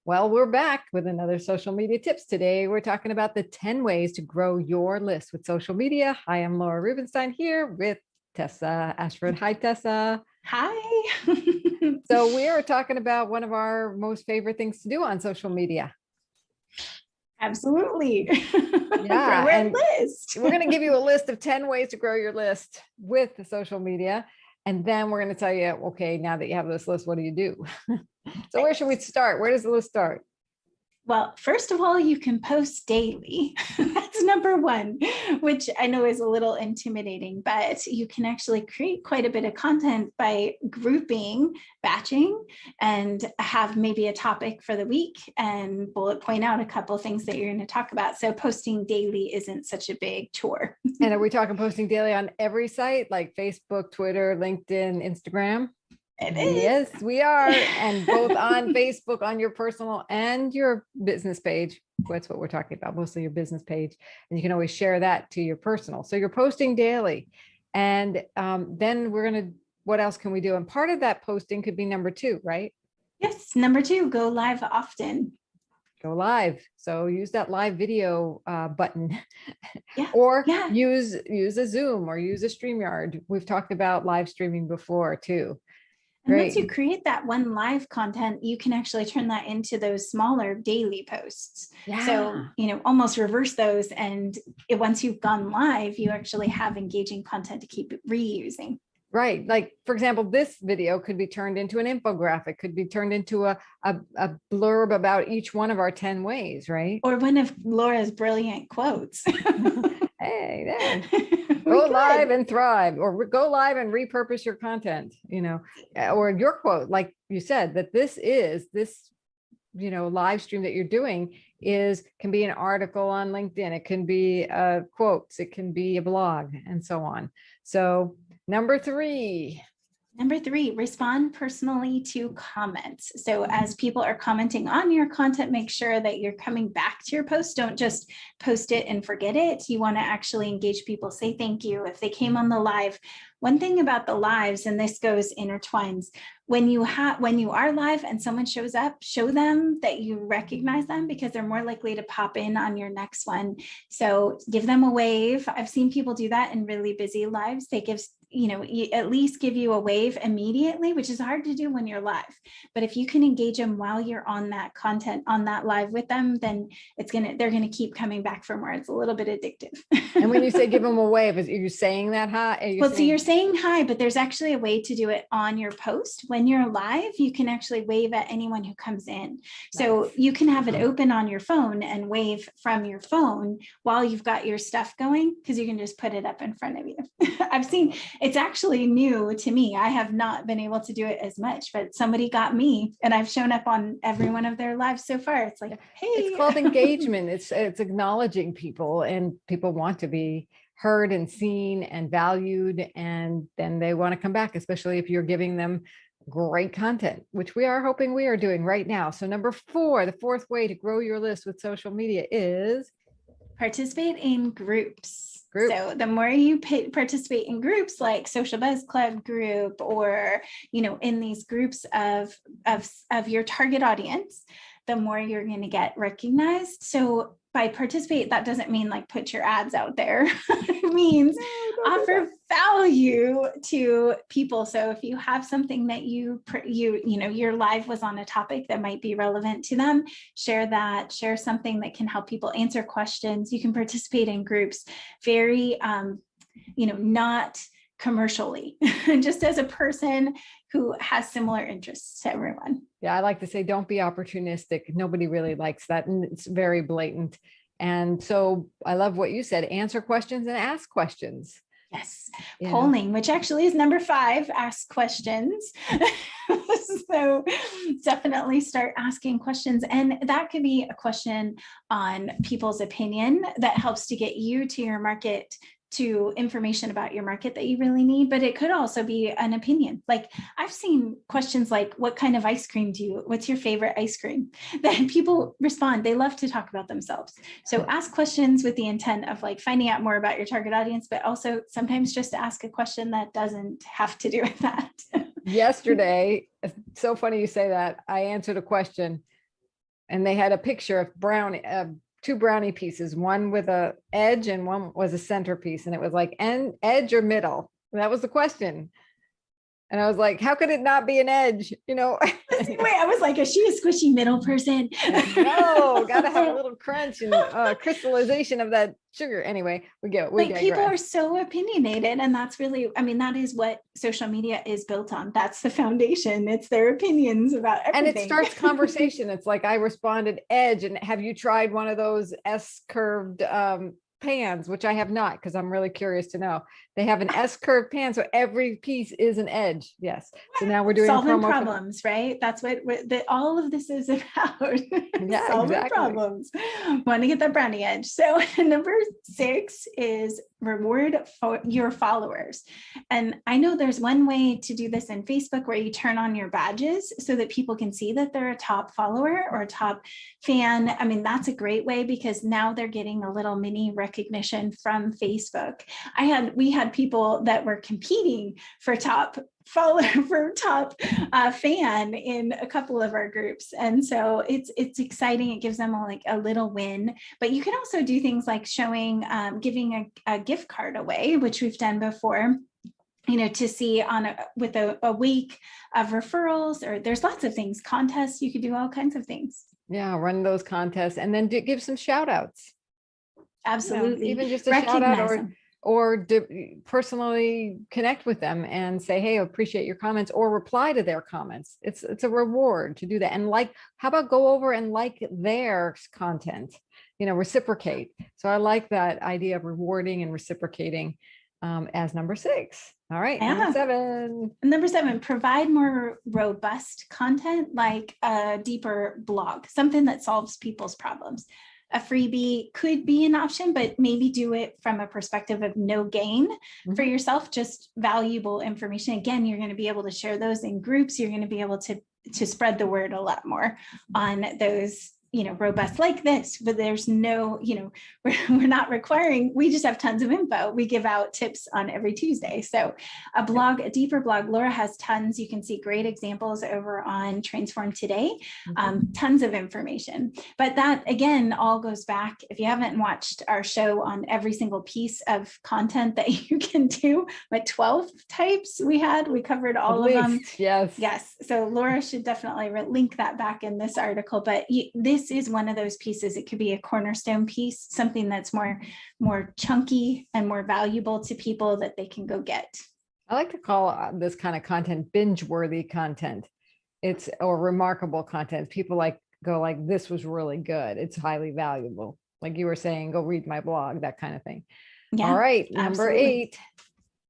Well, we're back with another social media tips. Today, we're talking about the 10 ways to grow your list with social media. Hi, I'm Laura Rubenstein here with Tessa Ashford. Hi, Tessa. Hi. So we are talking about one of our most favorite things to do on social media. Absolutely. Yeah, Grow our and list. we're going to give you a list of 10 ways to grow your list with the social media. And then we're going to tell you, okay, now that you have this list, what do you do? So where should we start? Where does the list start? Well, first of all, you can post daily. That's number one, which I know is a little intimidating, but you can actually create quite a bit of content by grouping, batching, and have maybe a topic for the week and bullet point out a couple of things that you're going to talk about. So posting daily isn't such a big chore. And are we talking posting daily on every site like Facebook, Twitter, LinkedIn, Instagram? It Yes, we are. And both on is. Facebook, on your personal and your business page. That's what we're talking about, mostly your business page. And you can always share that to your personal. So you're posting daily. And then what else can we do? And part of that posting could be number two, right? Yes. Number two, go live often. Go live. So use that live video button Yeah. or Yeah. use a Zoom or use a StreamYard. We've talked about live streaming before too. And once Great. you create that one live content, you can actually turn that into those smaller daily posts. So, Yeah. almost reverse those. And once you've gone live, you actually have engaging content to keep reusing. Right. Like, for example, this video could be turned into an infographic, could be turned into a blurb about each one of our 10 ways, right? Or one of Laura's brilliant quotes. Hey, there. We Go live could. and thrive, or go live and repurpose your content, or your quote, like you said, that this live stream that you're doing can be an article on LinkedIn. It can be quotes, it can be a blog and so on. So number three. Number three, respond personally to comments. So as people are commenting on your content, make sure that you're coming back to your post. Don't just post it and forget it. You want to actually engage people, say thank you. If they came on the live, one thing about the lives, and this goes intertwines, when you are live and someone shows up, show them that you recognize them because they're more likely to pop in on your next one. So give them a wave. I've seen people do that in really busy lives. They give at least give you a wave immediately, which is hard to do when you're live. But if you can engage them while you're on that content, on that live with them, then they're gonna keep coming back for more. It's a little bit addictive. And when you say give them a wave, are you saying that hi? So you're saying hi, but there's actually a way to do it on your post. When you're live, you can actually wave at anyone who comes in. So Nice. you can have it open on your phone and wave from your phone while you've got your stuff going, because you can just put it up in front of you. I've seen it's actually new to me. I have not been able to do it as much, but somebody got me and I've shown up on every one of their lives so far. It's like, hey. It's called engagement. It's acknowledging people, and people want to be heard and seen and valued, and then they want to come back, especially if you're giving them great content, which we are hoping we are doing right now. So number four, the fourth way to grow your list with social media is participate in groups. Group. So the more you participate in groups like Social Buzz Club group, or in these groups of your target audience, the more you're going to get recognized. So by participate, that doesn't mean like put your ads out there. It means offer value to people. So if you have something that your live was on a topic that might be relevant to them, share that, share something that can help people answer questions. You can participate in groups very, not commercially, just as a person who has similar interests to everyone. Yeah, I like to say, don't be opportunistic. Nobody really likes that. And it's very blatant. And so I love what you said, answer questions and ask questions. Yes. Yeah. Polling, which actually is number 5, ask questions. So definitely start asking questions. And that could be a question on people's opinion that helps to get you to your market, to information about your market that you really need. But it could also be an opinion. Like I've seen questions like, what kind of ice cream what's your favorite ice cream? That people respond. They love to talk about themselves. So ask questions with the intent of like finding out more about your target audience, but also sometimes just ask a question that doesn't have to do with that. Yesterday, it's so funny you say that. I answered a question and they had a picture of brownie, two brownie pieces, one with a edge and one was a centerpiece. And it was like, edge or middle? And that was the question. And I was like, how could it not be an edge? You know? Wait, I was like, is she a squishy middle person? No, gotta have a little crunch and crystallization of that sugar. Anyway, we Like people digress. are so opinionated, and that's really, I mean, that is what social media is built on. That's the foundation. It's their opinions about And everything. it starts conversation. It's like I responded edge, and have you tried one of those S-curved pans, which I have not, because I'm really curious to know. They have an S-curved pan, so every piece is an edge. Yes. So now we're doing a solving promo for- problems, right? That's what all of this is about. Yeah, solving exactly. problems. Want to get that brownie edge. So number 6 is reward for your followers. And I know there's one way to do this in Facebook where you turn on your badges so that people can see that they're a top follower or a top fan. I mean, that's a great way because now they're getting a little mini recognition from Facebook. We had people that were competing for top follower for top fan in a couple of our groups, and so it's exciting. It gives them a little win. But you can also do things like showing giving a gift card away, which we've done before, you know, to see with a week of referrals, or there's lots of things, contests. You could do all kinds of things. Yeah, run those contests and then give some shout outs. Absolutely. Even just a shout out or personally connect with them and say, hey, I appreciate your comments, or reply to their comments. It's a reward to do that. And how about go over and like their content, you know, reciprocate. So I like that idea of rewarding and reciprocating as number 6. All right. Yeah. Number 7, provide more robust content, like a deeper blog, something that solves people's problems. A freebie could be an option, but maybe do it from a perspective of no gain for yourself, just valuable information. Again, you're going to be able to share those in groups. You're going to be able to spread the word a lot more on those, you know, robust like this, but there's no, you know, we're not requiring, we just have tons of info. We give out tips on every Tuesday. So a blog, a deeper blog, Laura has tons. You can see great examples over on Transform Today, tons of information. But that again, all goes back. If you haven't watched our show on every single piece of content that you can do, but 12 types we covered all of them. Yes. So Laura should definitely link that back in this article, but this is one of those pieces. It could be a cornerstone piece, something that's more chunky and more valuable to people that they can go get. I like to call this kind of content binge-worthy content. Or remarkable content. People go like, this was really good. It's highly valuable. Like you were saying, go read my blog, that kind of thing. Yeah, all right. Number 8.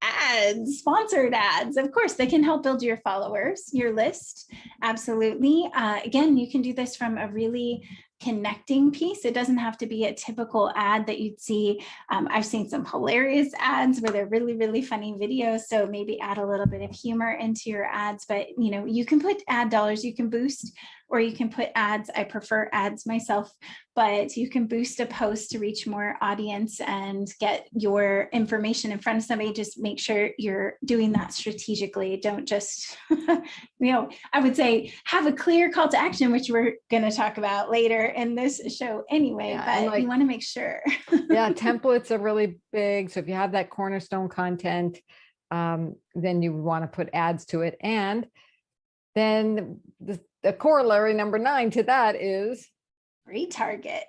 Ads, sponsored ads. Of course, they can help build your followers, your list. Absolutely. Again, you can do this from a really connecting piece. It doesn't have to be a typical ad that you'd see. I've seen some hilarious ads where they're really, really funny videos. So maybe add a little bit of humor into your ads, but you know, you can put ad dollars, you can boost, or you can put ads. I prefer ads myself, but you can boost a post to reach more audience and get your information in front of somebody. Just make sure you're doing that strategically. Don't just, you know, I would say have a clear call to action, which we're going to talk about later in this show anyway, but you want to make sure. Yeah, templates are really big. So if you have that cornerstone content, then you want to put ads to it. And then the corollary number 9 to that is retarget.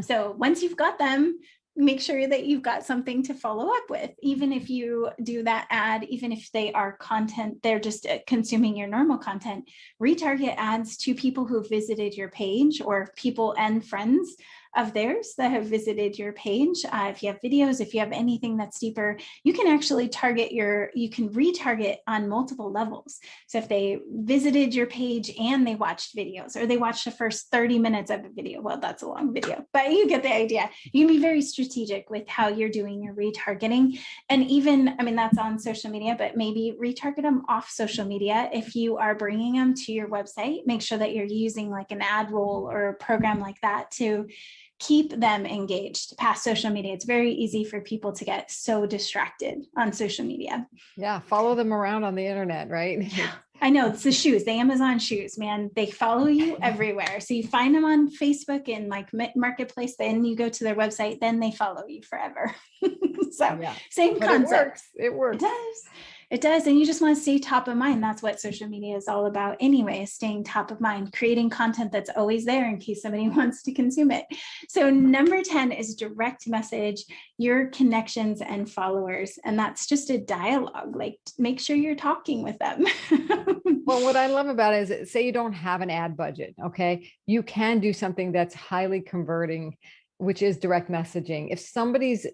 So once you've got them, make sure that you've got something to follow up with. Even if you do that ad, even if they are content, they're just consuming your normal content, retarget ads to people who visited your page or people and friends of theirs that have visited your page. If you have videos, if you have anything that's deeper, you can actually you can retarget on multiple levels. So if they visited your page and they watched videos, or they watched the first 30 minutes of a video, well, that's a long video, but you get the idea. You can be very strategic with how you're doing your retargeting. And even, I mean, that's on social media, but maybe retarget them off social media. If you are bringing them to your website, make sure that you're using like an ad roll or a program like that to keep them engaged past social media. It's very easy for people to get so distracted on social media. Yeah, follow them around on the internet, right? Yeah. I know it's the shoes, the Amazon shoes, man. They follow you everywhere. So you find them on Facebook and like Marketplace, then you go to their website, then they follow you forever. So Yeah, same but it concept. works. It It works. does. It does. And you just want to stay top of mind. That's what social media is all about anyway, staying top of mind, creating content that's always there in case somebody wants to consume it. So number 10 is direct message your connections and followers. And that's just a dialogue, like make sure you're talking with them. Well, what I love about it is, say you don't have an ad budget, okay? You can do something that's highly converting, which is direct messaging. If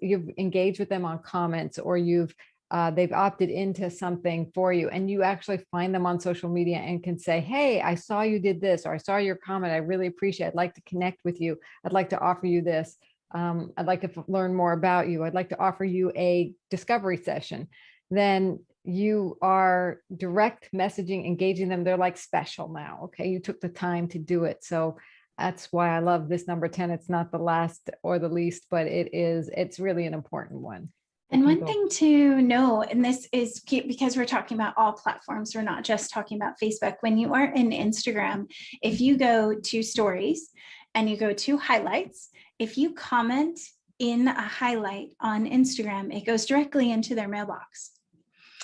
you've engaged with them on comments, or they've opted into something for you, and you actually find them on social media and can say, hey, I saw you did this, or I saw your comment, I really appreciate it. I'd like to connect with you. I'd like to offer you this. I'd like to learn more about you. I'd like to offer you a discovery session. Then you are direct messaging, engaging them. They're like special now. Okay. You took the time to do it. So that's why I love this number 10. It's not the last or the least, but it's really an important one. And one thing to know, and this is because we're talking about all platforms, we're not just talking about Facebook. When you are in Instagram, if you go to stories and you go to highlights, if you comment in a highlight on Instagram, it goes directly into their mailbox.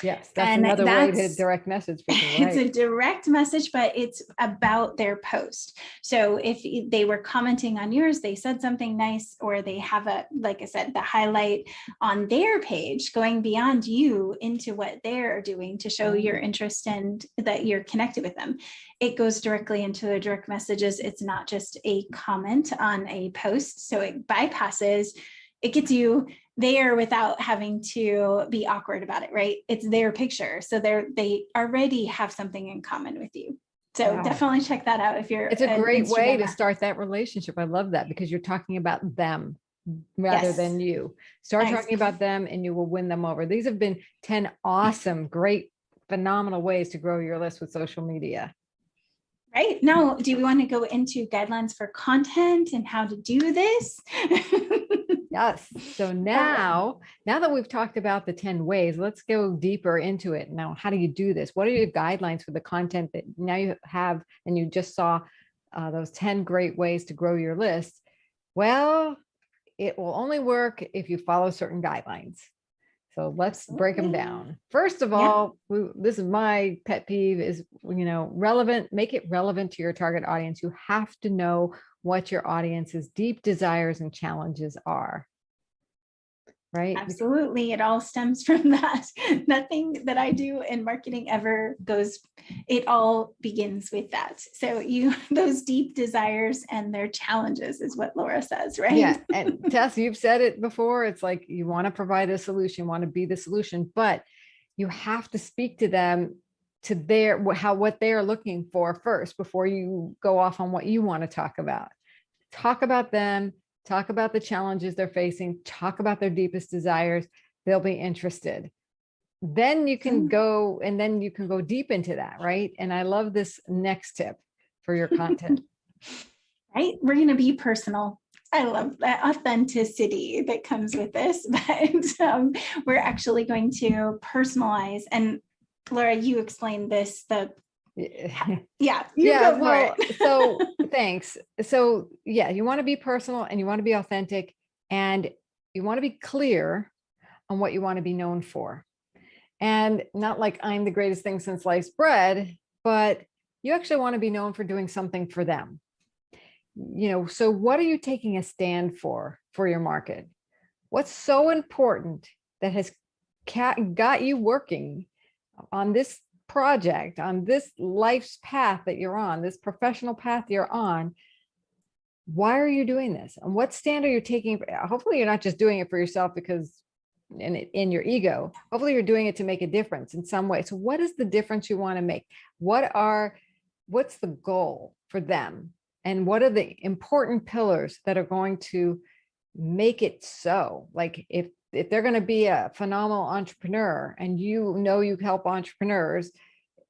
Yes, that's And another way to direct message people, right? It's a direct message, but it's about their post. So if they were commenting on yours, they said something nice, or they have like I said, the highlight on their page going beyond you into what they're doing to show your interest and that you're connected with them. It goes directly into their direct messages. It's not just a comment on a post. So it bypasses, it gets you there without having to be awkward about it, right? It's their picture. So they already have something in common with you. So definitely check that out if you're. It's a great way to start that relationship. I love that, because you're talking about them rather than you. Start talking about them and you will win them over. These have been 10 awesome, great, phenomenal ways to grow your list with social media. Right. Now, do we want to go into guidelines for content and how to do this? Yes. So now that we've talked about the 10 ways, let's go deeper into it. Now, how do you do this? What are your guidelines for the content that now you have, and you just saw those 10 great ways to grow your list? Well, it will only work if you follow certain guidelines. So let's break them down. First of all, this is my pet peeve, is, relevant, make it relevant to your target audience. You have to know what your audience's deep desires and challenges are. Right? Absolutely. It all stems from that. Nothing that I do in marketing ever it all begins with that. So those deep desires and their challenges is what Laura says, right? Yeah. And Tess, you've said it before. It's like, you want to provide a solution, want to be the solution, but you have to speak to them, to what they are looking for first, before you go off on what you want to talk about. Talk about them. Talk about the challenges they're facing, talk about their deepest desires. They'll be interested. Then you can go deep into that, right? And I love this next tip for your content. Right? We're going to be personal. I love that authenticity that comes with this, but we're actually going to personalize. And Laura, you explained this, so thanks. So you want to be personal, and you want to be authentic, and you want to be clear on what you want to be known for. And not like I'm the greatest thing since sliced bread, but you actually want to be known for doing something for them. So what are you taking a stand for your market? What's so important that has got you working on this project, on this life's path that you're on, this professional path you're on? Why are you doing this? And what stand are you taking? Hopefully you're not just doing it for yourself because in your ego. Hopefully you're doing it to make a difference in some way. So what is the difference you want to make? What's the goal for them? And what are the important pillars that are going to make it so? Like if they're going to be a phenomenal entrepreneur, and you help entrepreneurs,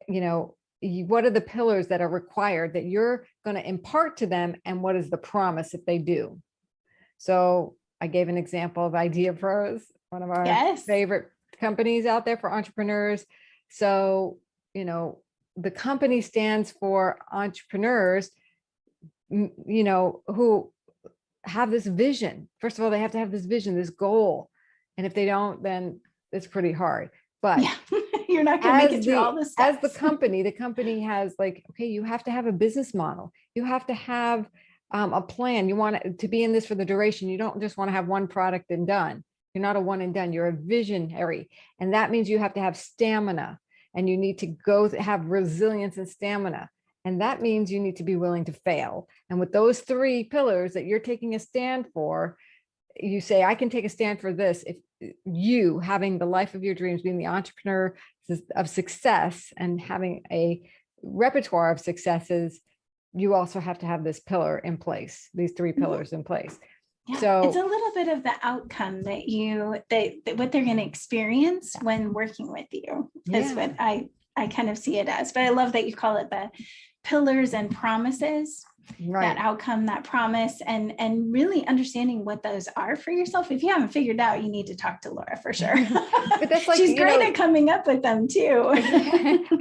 what are the pillars that are required that you're going to impart to them, and what is the promise if they do? So I gave an example of Idea Pros, one of our favorite companies out there for entrepreneurs. So, the company stands for entrepreneurs, who have this vision. First of all, they have to have this vision, this goal. And if they don't, then it's pretty hard. But Yeah, you're not going to make it through all the as steps. the company has like, okay, you have to have a business model. You have to have a plan. You want to be in this for the duration. You don't just want to have one product and done. You're not a one and done. You're a visionary. And that means you have to have stamina, and you need to have resilience and stamina. And that means you need to be willing to fail. And with those three pillars that you're taking a stand for, you say, I can take a stand for this. If you having the life of your dreams, being the entrepreneur of success and having a repertoire of successes, you also have to have this pillar in place, these three pillars in place. Yeah, So it's a little bit of the outcome that what they're going to experience when working with you is Yeah. what I kind of see it as. But I love that you call it the pillars and promises, that right. outcome, that promise, and really understanding what those are for yourself. If you haven't figured out, you need to talk to Laura for sure. But that's like, She's great at coming up with them too.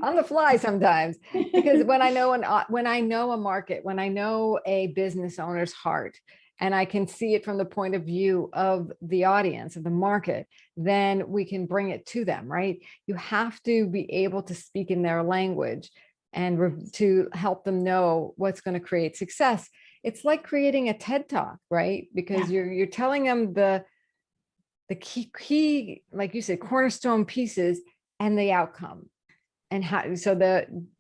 on the fly sometimes, because when I know a market, when I know a business owner's heart, and I can see it from the point of view of the audience, of the market, then we can bring it to them, right? You have to be able to speak in their language and to help them know what's going to create success. It's like creating a TED Talk, right? Because you're telling them the key, like you said, cornerstone pieces and the outcome, and how, so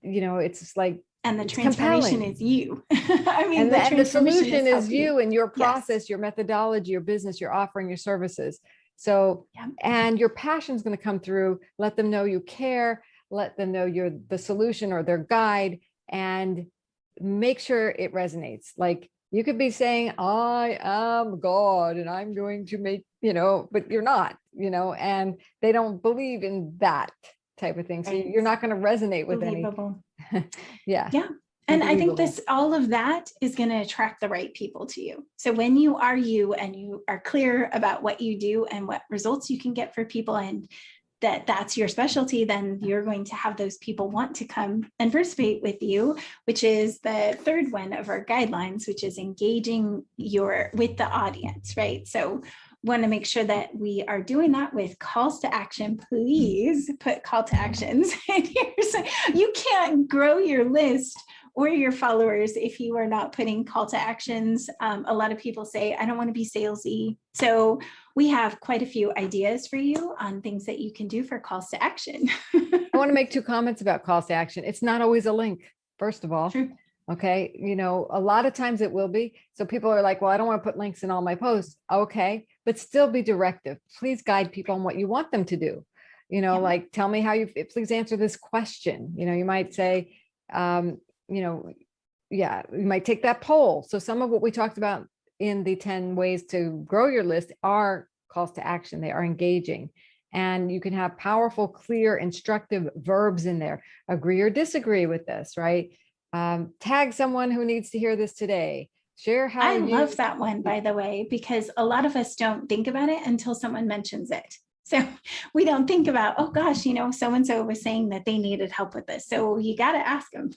it's just like, And the it's transformation compelling. is you. I mean, And the transformation solution is helping you and your Yes. process, your methodology, your business, your offering, your services. So, Yeah. and your passion is going to come through. Let them know you care. Let them know you're the solution or their guide, and make sure it resonates. Like, you could be saying, I am God and I'm going to make, but you're not, and they don't believe in that type of thing. So Right. you're not going to resonate with any. Believable. Yeah. Yeah. And I think Unbelievable. all of that is going to attract the right people to you. So when you are you and you are clear about what you do and what results you can get for people, and that's your specialty, then you're going to have those people want to come and participate with you, which is the third one of our guidelines, which is engaging with the audience, right? So want to make sure that we are doing that with calls to action. Please put call to actions in here. So you can't grow your list or your followers if you are not putting call to actions. A lot of people say, I don't want to be salesy. So we have quite a few ideas for you on things that you can do for calls to action. I want to make 2 comments about calls to action. It's not always a link, first of all. True. Okay. A lot of times it will be. So people are like, well, I don't want to put links in all my posts. Okay. But still be directive. Please guide people on what you want them to do. Like, tell me how please answer this question. You might say, you might take that poll. So some of what we talked about in the 10 ways to grow your list are calls to action. They are engaging. And you can have powerful, clear, instructive verbs in there. Agree or disagree with this, right? Tag someone who needs to hear this today. Share how I love that one, by the way, because a lot of us don't think about it until someone mentions it. So we don't think about, oh gosh, so-and-so was saying that they needed help with this. So you got to ask them.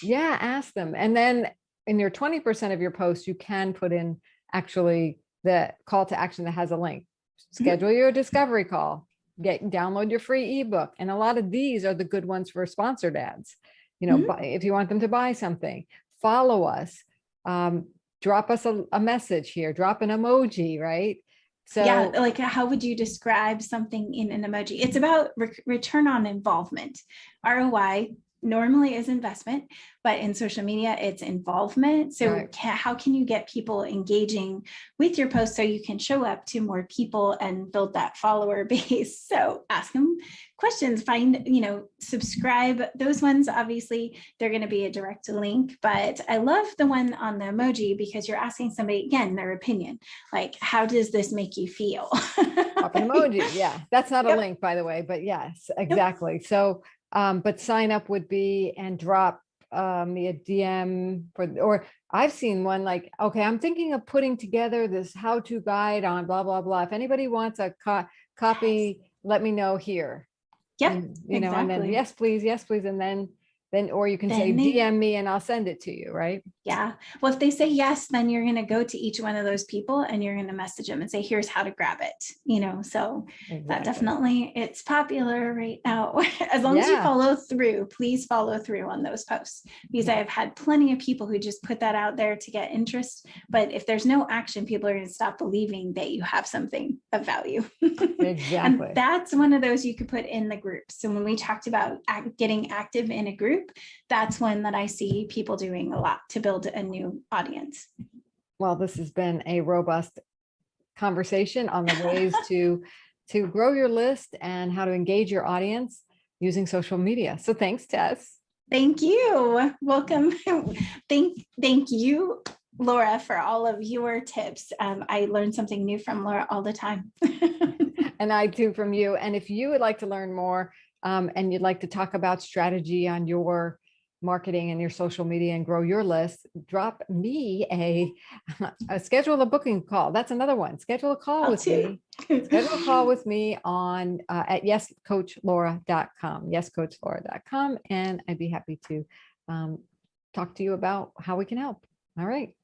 Yeah, ask them. And then in your 20% of your posts, you can put in actually the call to action that has a link. Schedule your discovery call, download your free ebook. And a lot of these are the good ones for sponsored ads. If you want them to buy something, follow us, drop us a message here, drop an emoji, right? So yeah, like how would you describe something in an emoji? It's about return on involvement. ROI normally is investment, but in social media, it's involvement. So right. How can you get people engaging with your post so you can show up to more people and build that follower base? So ask them questions, subscribe. Those ones, obviously, they're going to be a direct link, but I love the one on the emoji because you're asking somebody, again, their opinion. Like, how does this make you feel? Drop an emoji. Yeah, that's not a Yep. link, by the way, but yes, exactly. Yep. So, but sign up would be, and drop me a DM or I've seen one like, okay, I'm thinking of putting together this how-to guide on blah, blah, blah. If anybody wants a copy, let me know here. Yep, and, exactly. And then yes, please. And then then, or you can say Then they- DM me and I'll send it to you, right? Yeah. Well, if they say yes, then you're going to go to each one of those people and you're going to message them and say, here's how to grab it, so that Exactly. definitely, it's popular right now. As long as you Yeah. follow through, please follow through on those posts, because I've had plenty of people who just put that out there to get interest. But if there's no action, people are going to stop believing that you have something of value. Exactly. And that's one of those you could put in the group. So when we talked about getting active in a group, that's one that I see people doing a lot to build a new audience. Well, this has been a robust conversation on the ways to grow your list and how to engage your audience using social media. So thanks, Tess. Thank you. Welcome. Thank you, Laura, for all of your tips. I learn something new from Laura all the time. And I too from you. And if you would like to learn more and you'd like to talk about strategy on your marketing and your social media and grow your list, drop me a schedule a booking call. That's another one. Schedule a call I'll with too. me. Schedule a call with me on at yescoachlaura.com, yescoachlaura.com. And I'd be happy to talk to you about how we can help. All right.